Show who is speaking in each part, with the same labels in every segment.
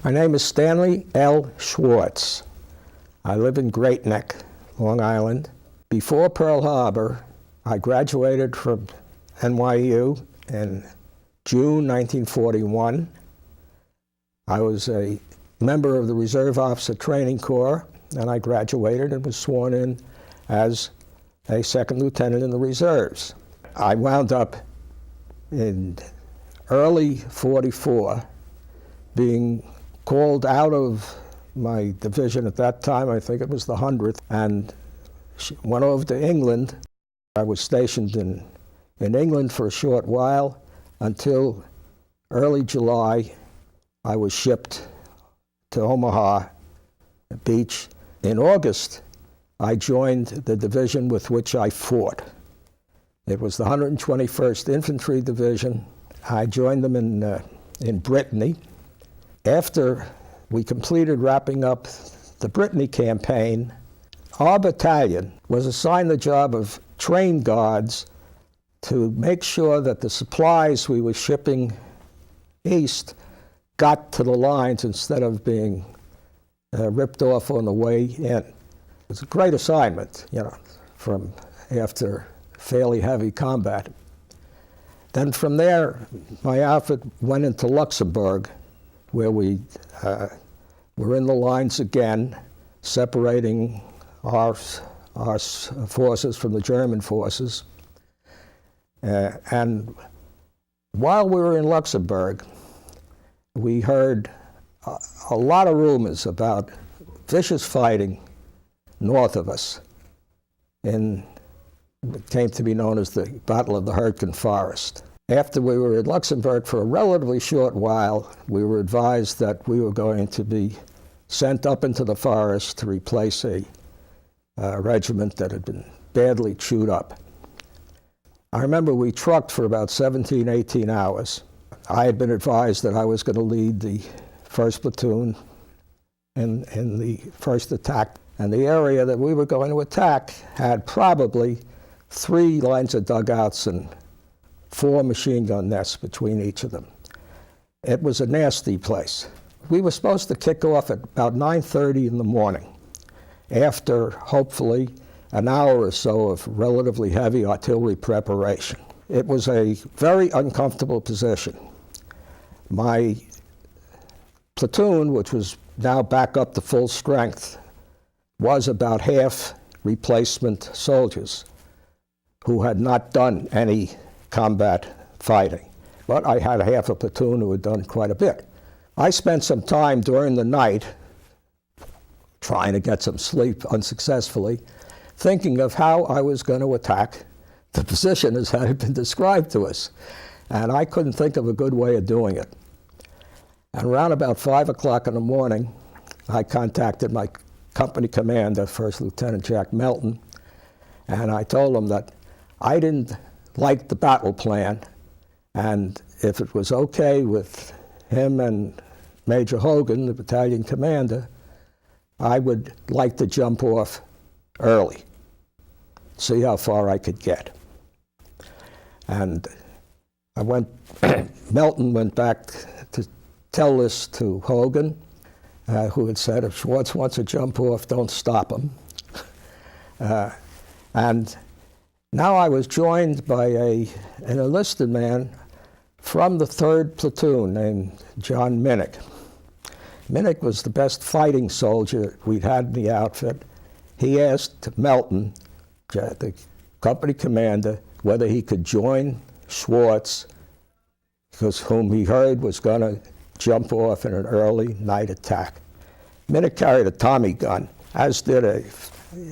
Speaker 1: My name is Stanley L. Schwartez. I live in Great Neck, Long Island. Before Pearl Harbor, I graduated from NYU in June 1941. I was a member of the Reserve Officer Training Corps, and I graduated and was sworn in as a second lieutenant in the reserves. I wound up in early '44 being called out of my division at that time. I think it was the 100th, and went over to England. I was stationed in England for a short while until early July. I was shipped to Omaha Beach. In August, I joined the division with which I fought. It was the 121st Infantry Division. I joined them in Brittany. After we completed wrapping up the Brittany campaign, our battalion was assigned the job of train guards to make sure that the supplies we were shipping east got to the lines instead of being ripped off on the way in. It was a great assignment, from after fairly heavy combat. Then from there, my outfit went into Luxembourg, where we were in the lines again, separating our forces from the German forces. And while we were in Luxembourg, we heard a lot of rumors about vicious fighting north of us in what came to be known as the Battle of the Hurtgen Forest. After we were in Luxembourg for a relatively short while, we were advised that we were going to be sent up into the forest to replace a regiment that had been badly chewed up. I remember we trucked for about 17, 18 hours. I had been advised that I was going to lead the 1st platoon in the first attack. And the area that we were going to attack had probably 3 lines of dugouts and 4 machine gun nests between each of them. It was a nasty place. We were supposed to kick off at about 9:30 in the morning, after hopefully an hour or so of relatively heavy artillery preparation. It was a very uncomfortable position. My platoon, which was now back up to full strength, was about half replacement soldiers who had not done any combat fighting. But I had half a platoon who had done quite a bit. I spent some time during the night trying to get some sleep unsuccessfully, thinking of how I was going to attack the position as had been described to us. And I couldn't think of a good way of doing it. And around about 5 o'clock in the morning, I contacted my company commander, First Lieutenant Jack Melton, and I told him that I didn't like the battle plan, and if it was okay with him and Major Hogan, the battalion commander, I would like to jump off early, see how far I could get. And Melton went back to tell this to Hogan, who had said, if Schwartz wants to jump off, don't stop him. And now I was joined by an enlisted man from the 3rd platoon named John Minnick. Minnick was the best fighting soldier we'd had in the outfit. He asked Melton, the company commander, whether he could join Schwartz, because whom he heard was going to jump off in an early night attack. Minnick carried a Tommy gun, as did a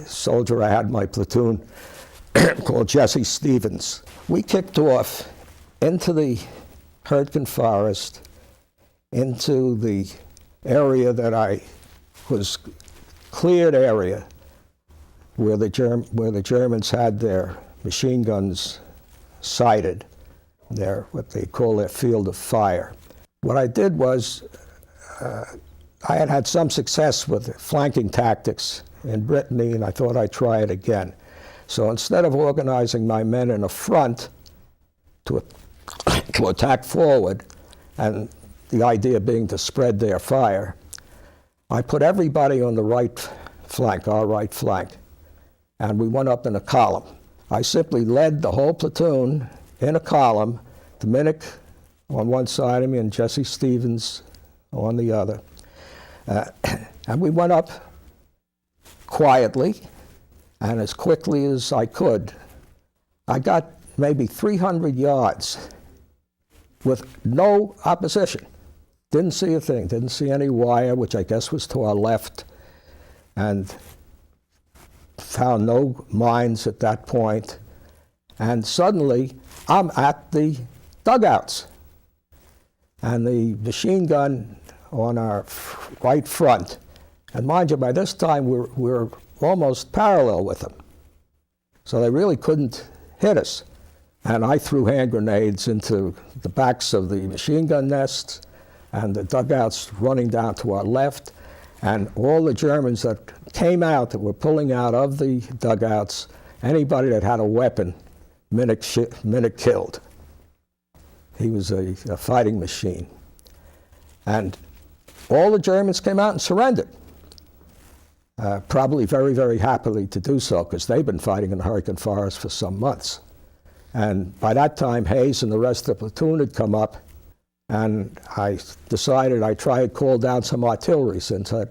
Speaker 1: soldier I had in my platoon called Jesse Stevens. We kicked off into the Hurtgen Forest, into the area that was cleared area where the Germans had their machine guns sighted, what they call their field of fire. What I did was, I had had some success with flanking tactics in Brittany, and I thought I'd try it again. So instead of organizing my men in a front to attack forward and the idea being to spread their fire, I put everybody on the right flank, our right flank, and we went up in a column. I simply led the whole platoon in a column, Dominic on one side of me and Jesse Stevens on the other. And we went up quietly and as quickly as I could. I got maybe 300 yards with no opposition. Didn't see a thing, didn't see any wire, which I guess was to our left, and found no mines at that point. And suddenly, I'm at the dugouts. And the machine gun on our right front, and mind you, by this time we're almost parallel with them. So they really couldn't hit us. And I threw hand grenades into the backs of the machine gun nests and the dugouts running down to our left. And all the Germans that came out, that were pulling out of the dugouts, anybody that had a weapon, Minnick killed. He was a fighting machine. And all the Germans came out and surrendered. Probably very, very happily to do so, because they'd been fighting in the Hurricane Forest for some months. And by that time, Hayes and the rest of the platoon had come up, and I decided I'd try to call down some artillery, since I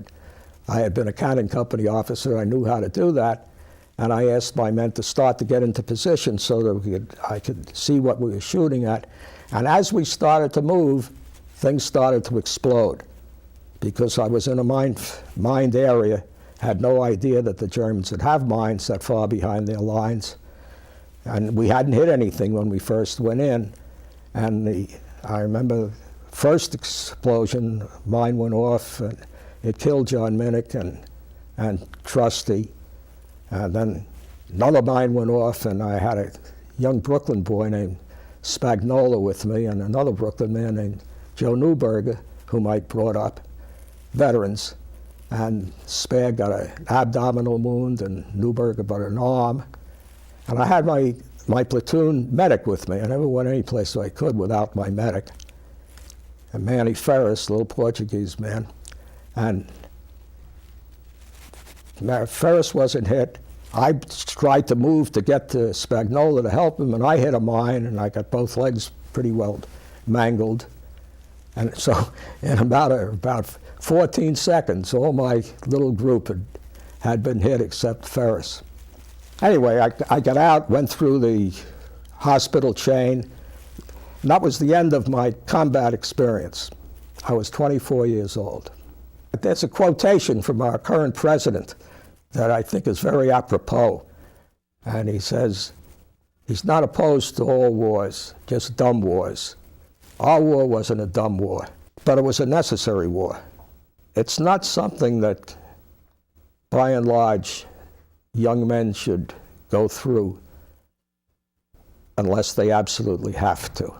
Speaker 1: had been a cannon company officer. I knew how to do that. And I asked my men to start to get into position so that I could see what we were shooting at. And as we started to move, things started to explode. Because I was in a mined area, had no idea that the Germans would have mines that far behind their lines. And we hadn't hit anything when we first went in. And I remember the first explosion, mine went off, and it killed John Minnick and Trusty. And then another mine went off, and I had a young Brooklyn boy named Spagnola with me, and another Brooklyn man named Joe Newberger, whom I brought up, veterans. And Spag got an abdominal wound, and Newberger got an arm. And I had my platoon medic with me. I never went any place I could without my medic. And Manny Ferris, little Portuguese man. And Ferris wasn't hit. I tried to move to get to Spagnola to help him, and I hit a mine, and I got both legs pretty well mangled. And so in about 14 seconds, all my little group had been hit except Ferris. Anyway, I got out, went through the hospital chain, and that was the end of my combat experience. I was 24 years old. There's a quotation from our current president that I think is very apropos. And he says, he's not opposed to all wars, just dumb wars. Our war wasn't a dumb war, but it was a necessary war. It's not something that, by and large, young men should go through unless they absolutely have to.